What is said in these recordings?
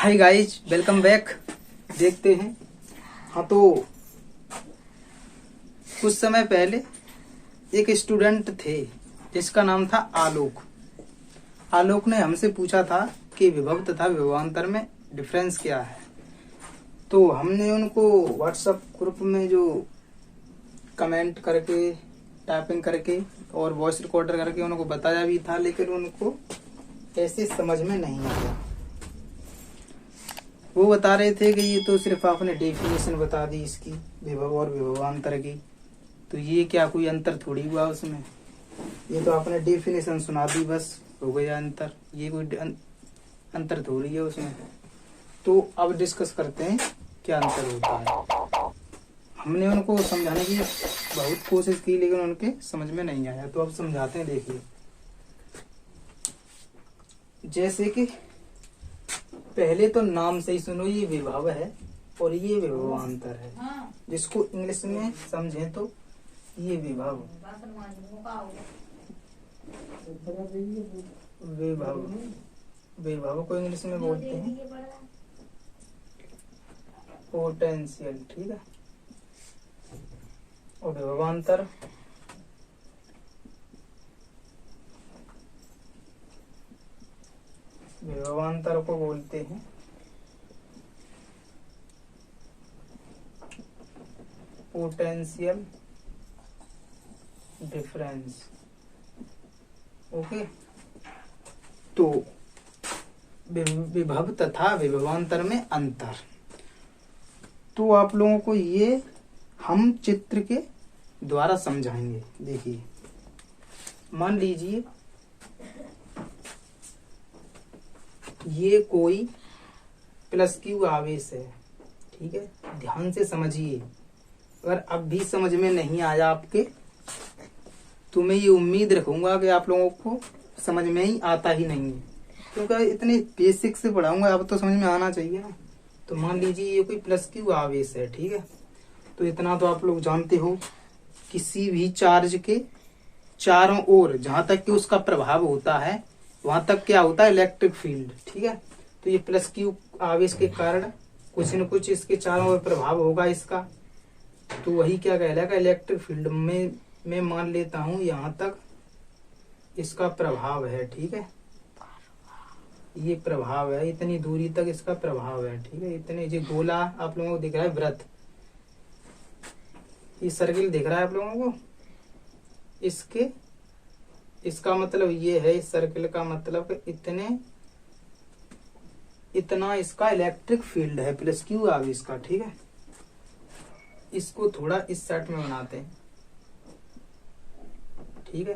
Hi guys, welcome back. देखते हैं। हाँ, तो कुछ समय पहले एक स्टूडेंट थे जिसका नाम था आलोक। आलोक ने हमसे पूछा था कि विभव तथा विभवांतर में डिफरेंस क्या है। तो हमने उनको व्हाट्सएप ग्रुप में जो कमेंट करके, टाइपिंग करके और वॉइस रिकॉर्डर करके उनको बताया भी था, लेकिन उनको ऐसे समझ में नहीं आया। वो बता रहे थे कि ये तो सिर्फ आपने डेफिनेशन बता दी इसकी, विभव और विभवांतर की, तो ये क्या कोई अंतर थोड़ी हुआ उसमें। ये तो आपने डेफिनेशन सुना दी, बस हो गया अंतर। ये कोई अंतर थोड़ी है उसमें। तो अब डिस्कस करते हैं क्या अंतर होता है। हमने उनको समझाने की बहुत कोशिश की, लेकिन उनके समझ में नहीं आया। तो अब समझाते हैं। देखिए, जैसे कि पहले तो नाम से ही सुनो, ये विभव है और ये विभवांतर है। जिसको इंग्लिश में समझें तो ये विभव विभव विभव को इंग्लिश में बोलते हैं पोटेंशियल, ठीक है। और विभवांतर को बोलते हैं पोटेंशियल डिफरेंस। ओके, तो विभव तथा विभवांतर में अंतर। तो आप लोगों को ये हम चित्र के द्वारा समझाएंगे। देखिए, मान लीजिए ये कोई प्लस क्यू आवेश है, ठीक है। ध्यान से समझिए। अगर अब भी समझ में नहीं आया आपके, तो मैं ये उम्मीद रखूंगा कि आप लोगों को समझ में ही आता ही नहीं है, क्योंकि इतने बेसिक से पढ़ाऊंगा, अब तो समझ में आना चाहिए ना। तो मान लीजिए ये कोई प्लस क्यू आवेश है, ठीक है। तो इतना तो आप लोग जानते हो, किसी भी चार्ज के चारों ओर जहां तक कि उसका प्रभाव होता है वहां तक क्या होता है, इलेक्ट्रिक फील्ड, ठीक है। तो ये प्लस क्यू आवेश के कारण कुछ न कुछ इसके चारों ओर प्रभाव होगा इसका, तो वही क्या कहलाएगा, इलेक्ट्रिक फील्ड में। मैं मान लेता हूं यहां तक इसका प्रभाव है, ठीक है। ये प्रभाव है, इतनी दूरी तक इसका प्रभाव है, ठीक है। इतने जो गोला आप लोगों को दिख रहा है, वृत्त, ये सर्किल दिख रहा है आप लोगों को, इसका मतलब ये है, इस सर्किल का मतलब इतना इसका इलेक्ट्रिक फील्ड है प्लस क्यू आवेश का, ठीक है। इसको थोड़ा इस सेट में बनाते हैं, ठीक है।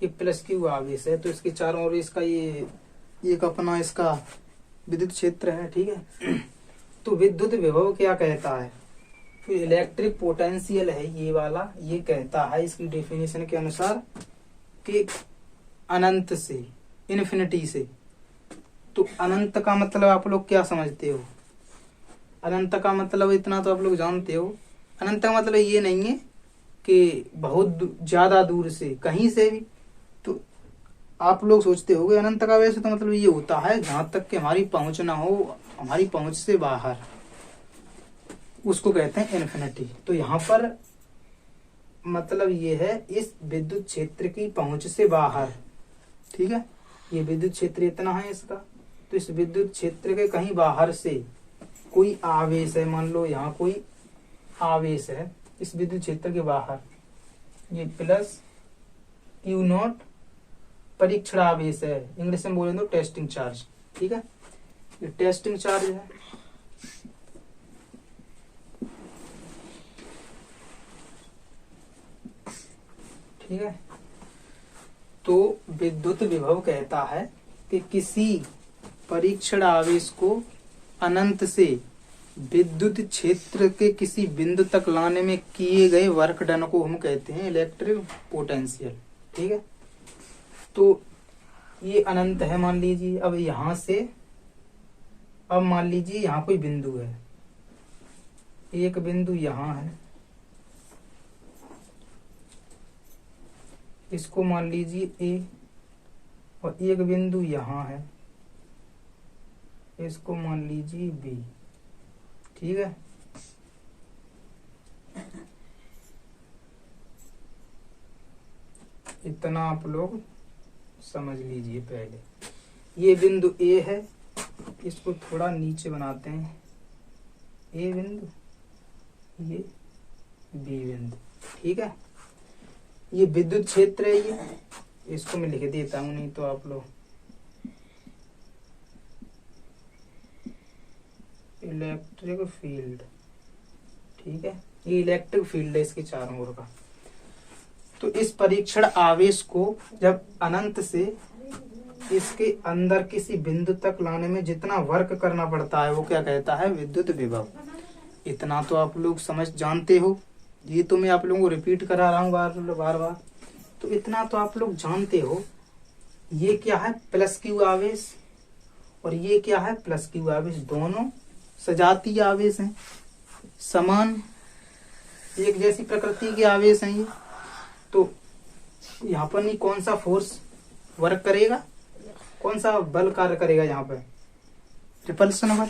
ये प्लस क्यू आवेश है, तो इसके चारों ओर इसका ये एक अपना इसका विद्युत क्षेत्र है, ठीक है। तो विद्युत विभव क्या कहता है, फिर इलेक्ट्रिक पोटेंशियल है ये वाला। ये कहता है इसकी डेफिनेशन के अनुसार कि अनंत से, इन्फिनिटी से। तो अनंत का मतलब आप लोग क्या समझते हो? अनंत का मतलब इतना तो आप लोग जानते हो। अनंत का मतलब ये नहीं है कि बहुत ज्यादा दूर से, कहीं से भी। तो आप लोग सोचते होगे अनंत का, वैसे तो मतलब ये होता है जहां तक कि हमारी पहुंच ना हो, हमारी पहुंच से बाहर, उसको कहते हैं इन्फिनिटी। तो यहाँ पर मतलब ये है इस विद्युत क्षेत्र की पहुंच से बाहर, ठीक है। ये विद्युत क्षेत्र इतना है इसका, तो इस विद्युत क्षेत्र के कहीं बाहर से कोई आवेश है, मान लो यहाँ कोई आवेश है इस विद्युत क्षेत्र के बाहर, ये प्लस क्यू नॉट परीक्षण आवेश है, इंग्लिश में बोले तो टेस्टिंग चार्ज, ठीक है। ये टेस्टिंग चार्ज है, ठीक है। तो विद्युत विभव कहता है कि किसी परीक्षण आवेश को अनंत से विद्युत क्षेत्र के किसी बिंदु तक लाने में किए गए वर्क डन को हम कहते हैं इलेक्ट्रिक पोटेंशियल, ठीक है। तो ये अनंत है मान लीजिए। अब यहां से, अब मान लीजिए यहाँ कोई बिंदु है, एक बिंदु यहाँ है, इसको मान लीजिए ए, और एक बिंदु यहाँ है, इसको मान लीजिए बी। ठीक है, इतना आप लोग समझ लीजिए। पहले ये बिंदु ए है, इसको थोड़ा नीचे बनाते हैं, ए बिंदु, ये बी बिंदु। ठीक है, ये विद्युत क्षेत्र है, ये इसको मैं लिख देता हूं, नहीं तो आप लोग इलेक्ट्रिक फील्ड। ठीक है, ये इलेक्ट्रिक फील्ड है इसके चारों ओर का। तो इस परीक्षण आवेश को जब अनंत से इसके अंदर किसी बिंदु तक लाने में जितना वर्क करना पड़ता है वो क्या कहता है, विद्युत विभव। इतना तो आप लोग समझ जानते हो, ये तो मैं आप लोगों को रिपीट करा रहा हूँ बार बार। तो इतना तो आप लोग जानते हो। ये क्या है, प्लस क्यू आवेश, और ये क्या है, प्लस क्यू आवेश। दोनों सजातीय आवेश हैं, समान एक जैसी प्रकृति के आवेश हैं ये। तो यहाँ पर नहीं कौन सा फोर्स वर्क करेगा, कौन सा बल कार्य करेगा यहाँ पर, रिपल्सन बल,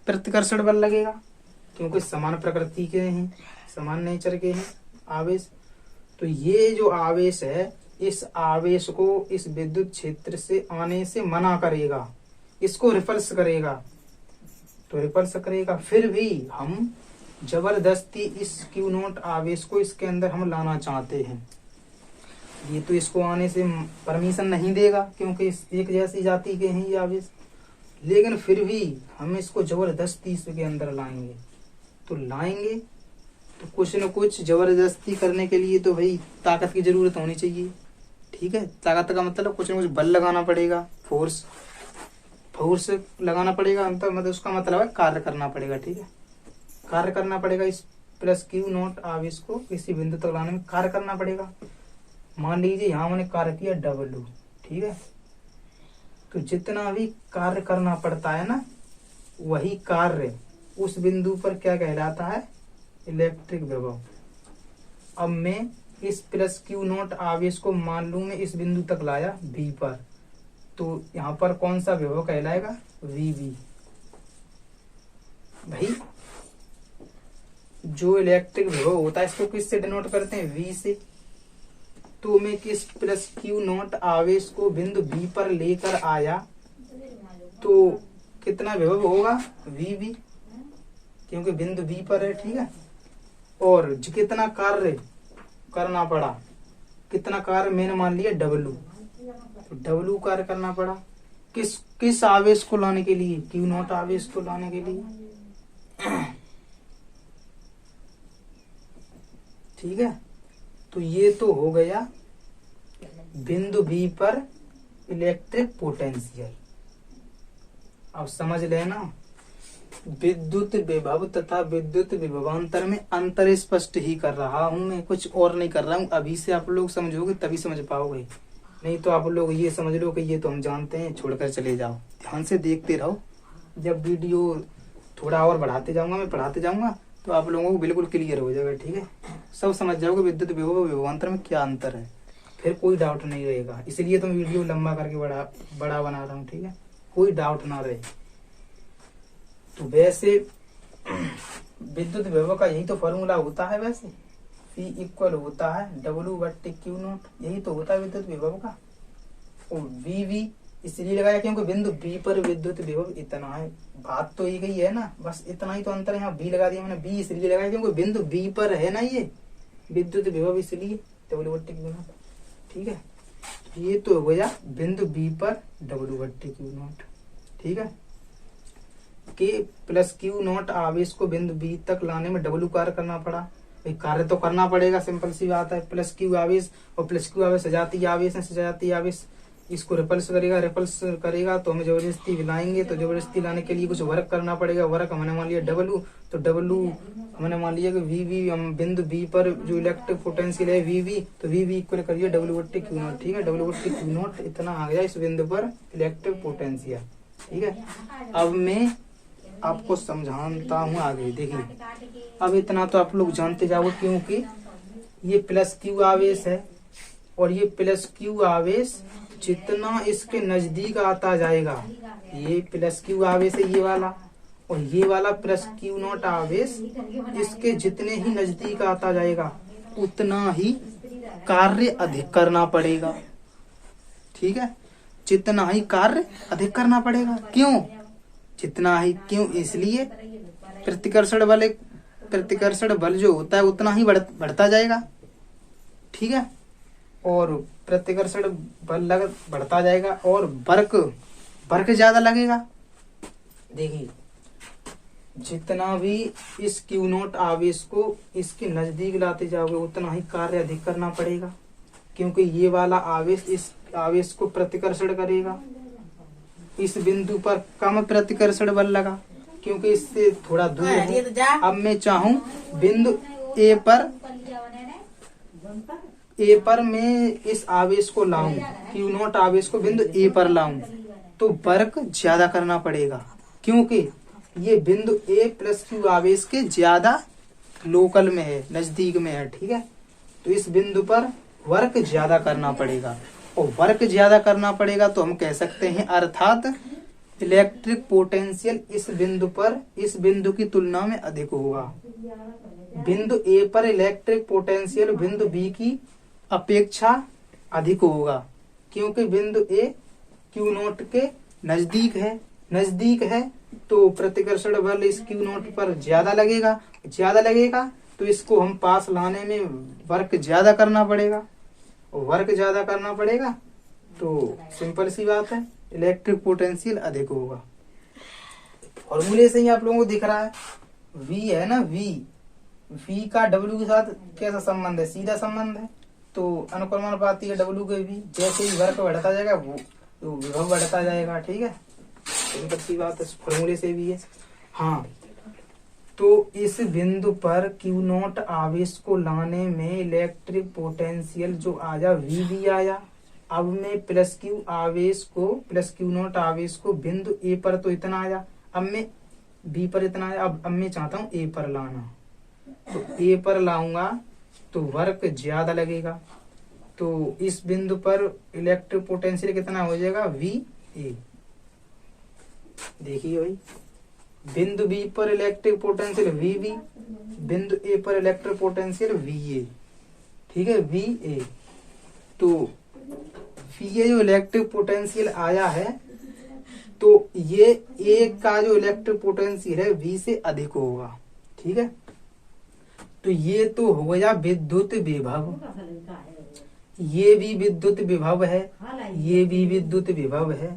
प्रतिकर्षण बल लगेगा, क्योंकि समान प्रकृति के हैं, समान नेचर के हैं आवेश। तो ये जो आवेश है, इस आवेश को इस विद्युत क्षेत्र से आने से मना करेगा, इसको रिपल्स करेगा। तो रिपल्स करेगा, फिर भी हम जबरदस्ती इस क्यू नॉट आवेश को इसके अंदर हम लाना चाहते हैं। ये तो इसको आने से परमिशन नहीं देगा, क्योंकि इस एक जैसी जाति के हैं ये आवेश, लेकिन फिर भी हम इसको जबरदस्ती इसके अंदर लाएंगे। तो लाएंगे तो कुछ न कुछ जबरदस्ती करने के लिए तो भाई ताकत की जरूरत होनी चाहिए। ठीक है, ताकत का मतलब कुछ न कुछ बल लगाना पड़ेगा, फोर्स लगाना पड़ेगा, मतलब उसका मतलब है कार्य करना पड़ेगा। ठीक है, कार्य करना पड़ेगा, इस प्लस क्यू नॉट आवेश को किसी बिंदु तक लाने में कार्य करना पड़ेगा। मान लीजिए यहाँ मैंने कार्य किया W। ठीक है, तो जितना भी कार्य करना पड़ता है ना, वही कार्य उस बिंदु पर क्या कहलाता है, इलेक्ट्रिक विभव। अब मैं इस प्लस क्यू नॉट आवेश को मान लू मैं इस बिंदु तक लाया B पर, तो यहाँ पर कौन सा विभव कहलाएगा, VB। भाई जो इलेक्ट्रिक विभव होता है इसको किससे डिनोट करते हैं, V से। तो मैं किस प्लस क्यू नॉट आवेश को बिंदु B पर लेकर आया तो कितना विभव होगा, VB, क्योंकि बिंदु B पर है। ठीक है, और कितना कार्य करना पड़ा, कितना कार्य मैंने मान लिया W, तो W कार्य करना पड़ा किस आवेश को लाने के लिए, क्यू नॉट आवेश को लाने के लिए। ठीक है, तो ये तो हो गया बिंदु B पर इलेक्ट्रिक पोटेंशियल। अब समझ लेना, विद्युत विभव तथा विद्युत विभवांतर में अंतर स्पष्ट ही कर रहा हूं मैं, कुछ और नहीं कर रहा हूं। अभी से आप लोग समझोगे तभी समझ पाओगे, नहीं तो आप लोग ये समझ लो कि ये तो हम जानते हैं, छोड़कर चले जाओ। ध्यान से देखते रहो, जब वीडियो थोड़ा और बढ़ाते जाऊंगा, मैं पढ़ाते जाऊंगा, तो आप लोगों को बिल्कुल क्लियर हो जाएगा। ठीक है, सब समझ जाओगे विद्युत विभव और विभवांतर में क्या अंतर है, फिर कोई डाउट नहीं रहेगा। इसलिए तो मैं वीडियो लंबा करके बड़ा बना रहा हूँ। ठीक है, कोई डाउट ना रहे। तो वैसे विद्युत विभव का यही तो फॉर्मूला होता है, वैसे P इक्वल होता है W/Q नॉट, यही तो होता है विद्युत विभव का। और VV इसलिए लगाया क्योंकि बिंदु B पर विद्युत विभव इतना है। बात तो एक ही है ना, बस इतना ही तो अंतर है। यहाँ B लगा दिया मैंने, B इसलिए लगाया क्योंकि बिंदु B पर है ना ये विद्युत विभव, इसलिए W/Q नॉट। ठीक है, ये तो हो गया बिंदु B पर W/Q नॉट। ठीक है, के प्लस क्यू नॉट आवेश को बिंदु B तक लाने में W कार्य करना पड़ा। कार्य तो करना पड़ेगा, सिंपल सी बात है। प्लस क्यू आवेश और प्लस क्यू आवेश सजातीय आवेश है, सजातीय आवेश इसको रिपल्स करेगा तो हमें जबरदस्ती लाएंगे। तो जबरदस्ती लाने के लिए कुछ वर्क करना पड़ेगा। वर्क हमने मान लिया W, तो W हमने मान लिया कि VV, हम बिंदु B पर जो इलेक्ट्रिक पोटेंशियल है VV, तो VV इक्वल करिए W/Q नॉट। ठीक है, W/Q नॉट इतना आ गया इस बिंदु पर इलेक्ट्रिक पोटेंशियल। ठीक है, अब मैं आपको समझाता हूँ आगे। देखिए, अब इतना तो आप लोग जानते जाओगे, क्योंकि ये प्लस क्यू आवेश है और ये प्लस क्यू आवेश जितना इसके नजदीक आता जाएगा, ये प्लस क्यू आवेश है ये वाला, और ये वाला प्लस क्यू नॉट आवेश इसके जितने ही नजदीक आता जाएगा उतना ही कार्य अधिक करना पड़ेगा। ठीक है, जितना ही कार्य अधिक करना पड़ेगा। क्यों जितना ही? क्यों? इसलिए प्रतिकर्षण बल जो होता है उतना ही बढ़ता जाएगा। ठीक है, और प्रतिकर्षण बल बढ़ता जाएगा और वर्क ज्यादा लगेगा। देखिए, जितना भी इस क्यू नॉट आवेश को इसके नजदीक लाते जाओगे उतना ही कार्य अधिक करना पड़ेगा, क्योंकि ये वाला आवेश इस आवेश को प्रतिकर्षण करेगा। इस बिंदु पर कम प्रतिकर्षण बल लगा क्योंकि इससे थोड़ा दूर है। अब मैं चाहूं बिंदु ए पर मैं इस आवेश को लाऊं, क्यू नॉट आवेश को बिंदु ए पर लाऊं, तो वर्क ज्यादा करना पड़ेगा, क्योंकि ये बिंदु ए प्लस क्यू आवेश के ज्यादा लोकल में है, नजदीक में है। ठीक है, तो इस बिंदु पर वर्क ज्यादा करना पड़ेगा, और वर्क ज्यादा करना पड़ेगा तो हम कह सकते हैं अर्थात इलेक्ट्रिक पोटेंशियल इस बिंदु पर इस बिंदु की तुलना में अधिक होगा। बिंदु ए पर इलेक्ट्रिक पोटेंशियल बिंदु बी की अपेक्षा अधिक होगा, क्योंकि बिंदु ए क्यू नॉट के नजदीक है तो प्रतिकर्षण बल इस क्यू नॉट पर ज्यादा लगेगा तो इसको हम पास लाने में वर्क ज्यादा करना पड़ेगा, और वर्क ज्यादा करना पड़ेगा तो सिंपल सी बात है इलेक्ट्रिक पोटेंशियल अधिक होगा। फॉर्मूले से ही आप लोगों को दिख रहा है, V है ना, V का W के साथ कैसा संबंध है? सीधा संबंध है, तो अनुक्रमानुपाती है W के V। जैसे ही वर्क बढ़ता जाएगा वो तो विभव बढ़ता जाएगा। ठीक है, सिंपल सी बात है, फॉर्मूले से भी है। हाँ, तो इस बिंदु पर क्यू नॉट आवेश को लाने में इलेक्ट्रिक पोटेंशियल जो आया V आया। अब मैं प्लस क्यू नॉट आवेश को बिंदु ए पर तो इतना आया, अब मैं बी पर इतना आया, अब मैं चाहता हूँ ए पर लाना, तो ए पर लाऊंगा तो वर्क ज्यादा लगेगा, तो इस बिंदु पर इलेक्ट्रिक पोटेंशियल कितना हो जाएगा? V A। देखिए भाई, बिंदु बी पर इलेक्ट्रिक पोटेंशियल VB, बिंदु ए पर इलेक्ट्रिक पोटेंशियल VA। ठीक है, VA। तो ये जो इलेक्ट्रिक पोटेंशियल आया है तो ये ए का जो इलेक्ट्रिक पोटेंशियल है V से अधिक होगा। ठीक है, तो ये तो हो गया विद्युत विभव, ये भी विद्युत विभव है, ये भी विद्युत विभव है।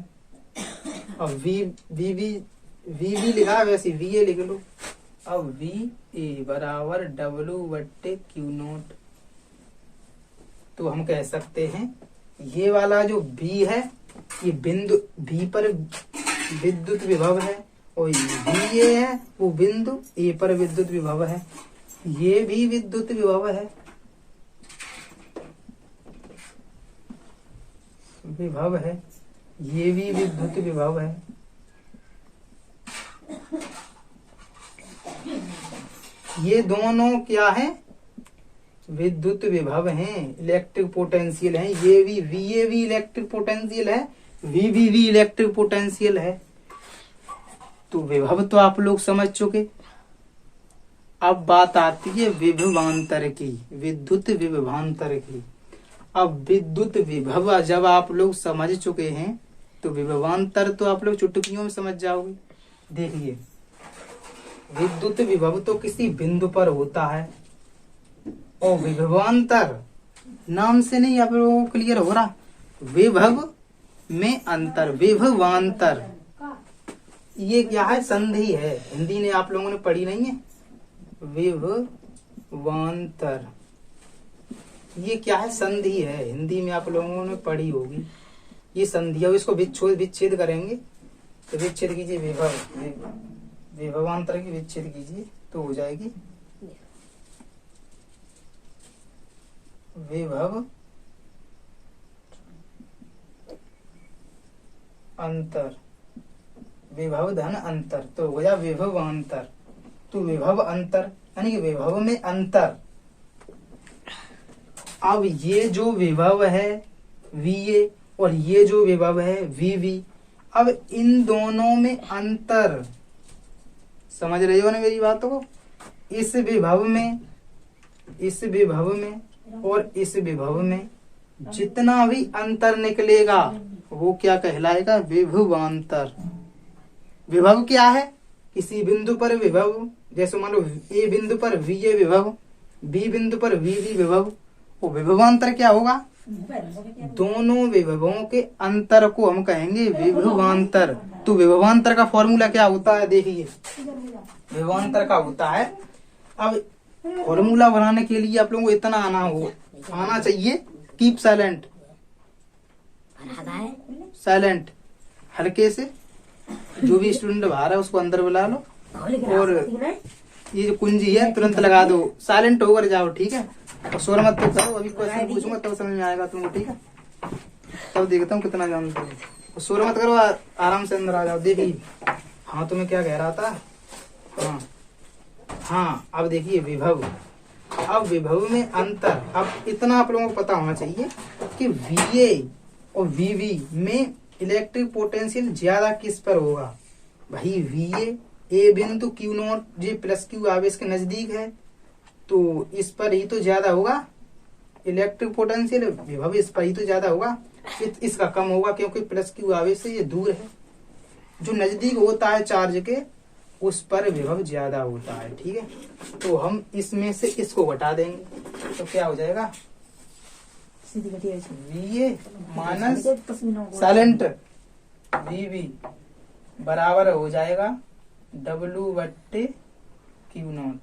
अब V लिखा वैसे VA लिख लो। अब VA बराबर W/Q0, तो हम कह सकते हैं ये वाला जो B है ये बिंदु B पर विद्युत विभव है, और VA है वो बिंदु A पर विद्युत विभव है। ये भी विद्युत विभव है, ये भी विद्युत विभव है। ये दोनों क्या है? विद्युत विभव हैं, इलेक्ट्रिक पोटेंशियल है। ये भी VA भी इलेक्ट्रिक पोटेंशियल है, VB भी इलेक्ट्रिक पोटेंशियल है। तो विभव तो आप लोग समझ चुके। अब बात आती है विभवांतर की, विद्युत विभवांतर की। अब विद्युत विभव जब आप लोग समझ चुके हैं तो विभवांतर तो आप लोग चुटकियों में समझ जाओगे। देखिए, विद्युत विभव तो किसी बिंदु पर होता है, और विभवांतर नाम से नहीं आप लोगों को क्लियर हो रहा? विभव में अंतर, विभवांतर, ये क्या है? संधि है। हिंदी ने आप लोगों ने पढ़ी नहीं है? विभवांतर ये क्या है? संधि है। हिंदी में आप लोगों ने पढ़ी होगी। ये संधि है, इसको विच्छेद करेंगे तो विच्छेद कीजिए, विभवांतर की विच्छेद कीजिए तो हो जाएगी विभव अंतर, विभव धन अंतर, तो हो गया विभवांतर। तो विभव अंतर यानी कि विभव में अंतर। अब ये जो विभव है VA और ये जो विभव है VV। अब इन दोनों में अंतर, समझ रहे हो ना मेरी बातों को? इस विभव में और इस विभव में जितना भी अंतर निकलेगा वो क्या कहलाएगा? विभवांतर। विभव क्या है? किसी बिंदु पर विभव, जैसे मान लो A बिंदु पर VA विभव, B बिंदु पर VB विभव, वो विभवांतर क्या होगा? दोनों विभवों के अंतर को हम कहेंगे विभवांतर। तो विभवांतर का फॉर्मूला क्या होता है? देखिए, विभवांतर का होता है, अब फॉर्मूला बनाने के लिए आप लोगों को इतना आना चाहिए। कीप साइलेंट, हल्के से। जो भी स्टूडेंट बाहर है उसको अंदर बुला लो, और ये जो कुंजी है तुरंत लगा दो। साइलेंट होकर जाओ, ठीक है? और शोर मत तो करो, अभी क्वेश्चन पूछूंगा तब समझ में आएगा तुमको, ठीक है? तब देखता हूँ कितना जानते हो। शोर मत करो, आराम से अंदर आ जाओ। देखिए, हाँ तुम्हें क्या कह रहा था? हाँ अब देखिए विभव। अब विभव में अंतर, अब इतना आप लोगों को पता होना चाहिए कि VA और VB में इलेक्ट्रिक पोटेंशियल ज्यादा किस पर होगा? भाई VA A बिंदु Q0 J प्लस Q आवेश के नजदीक है, तो इस पर ही तो ज्यादा होगा इलेक्ट्रिक पोटेंशियल। विभव इस पर ही तो ज्यादा होगा, इसका कम होगा, क्योंकि प्लस Q आवेश से ये दूर है। जो नजदीक होता है चार्ज के उस पर विभव ज्यादा होता है, ठीक है? तो हम इसमें से इसको घटा देंगे तो क्या हो जाएगा? VA माइनस साइलेंट VB बराबर हो जाएगा W/Q0।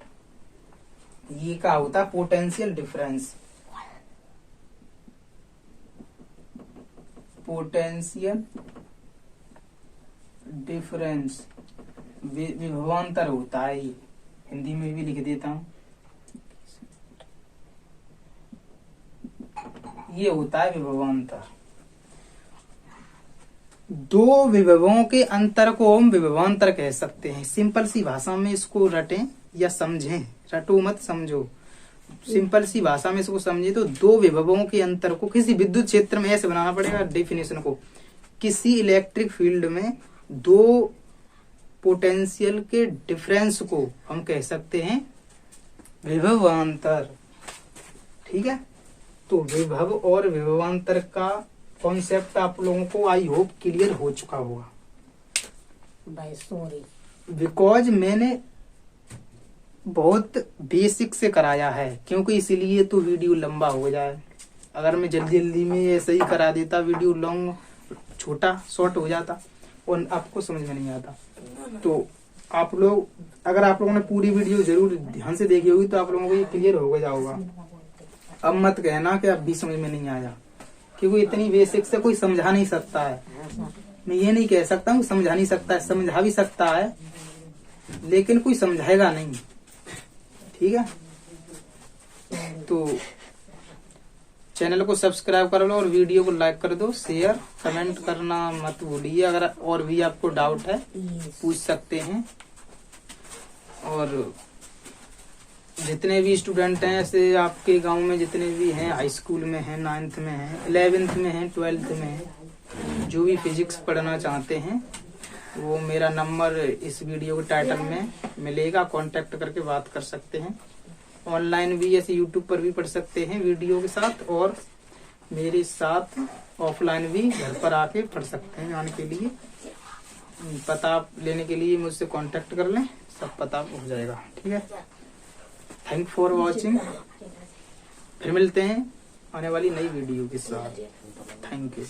ये क्या होता है? Potential difference. पोटेंशियल डिफरेंस विभवांतर होता है। हिंदी में भी लिख देता हूं, ये होता है विभवांतर। दो विभवों के अंतर को हम विभवांतर कह सकते हैं। सिंपल सी भाषा में इसको रटें या समझें, रटो मत समझो। सिंपल सी भाषा में इसको समझे तो दो विभवों के अंतर को किसी विद्युत क्षेत्र में ऐसे बनाना पड़ेगा डेफिनेशन को। किसी इलेक्ट्रिक फील्ड में दो पोटेंशियल के डिफरेंस को हम कह सकते हैं विभवांतर, ठीक है? तो विभव और विभवांतर का कॉन्सेप्ट आप लोगों को आई होप क्लियर हो चुका होगा। बिकॉज मैंने बहुत बेसिक से कराया है, क्योंकि इसीलिए तो वीडियो लंबा हो जाए। अगर मैं जल्दी जल्दी में ऐसे ही करा देता वीडियो लॉन्ग छोटा शॉर्ट हो जाता और आपको समझ में नहीं आता। तो आप लोग, अगर आप लोगों ने पूरी वीडियो जरूर ध्यान से देखी होगी तो आप लोगों को ये क्लियर हो जाओगा। अब मत कहना कि अब भी समझ में नहीं आया, क्योंकि इतनी बेसिक से कोई समझा नहीं सकता है। मैं ये नहीं कह सकता हूँ समझा नहीं सकता है, समझा भी सकता है लेकिन कोई समझाएगा नहीं, ठीक है? तो चैनल को सब्सक्राइब कर लो और वीडियो को लाइक कर दो, शेयर कमेंट करना मत भूलिए। अगर और भी आपको डाउट है पूछ सकते हैं। और जितने भी स्टूडेंट हैं ऐसे आपके गांव में, जितने भी हैं हाई स्कूल में हैं, 9th में हैं, 11th में हैं, 12th में हैं, जो भी फिजिक्स पढ़ना चाहते हैं वो मेरा नंबर इस वीडियो के टाइटल में मिलेगा, कांटेक्ट करके बात कर सकते हैं। ऑनलाइन भी ऐसे यूट्यूब पर भी पढ़ सकते हैं वीडियो के साथ, और मेरे साथ ऑफलाइन भी घर पर आके पढ़ सकते हैं। आने के लिए पता लेने के लिए मुझसे कांटेक्ट कर लें, सब पता हो जाएगा, ठीक है? Thank for watching. फिर मिलते हैं आने वाली नई वीडियो के साथ। Thank you.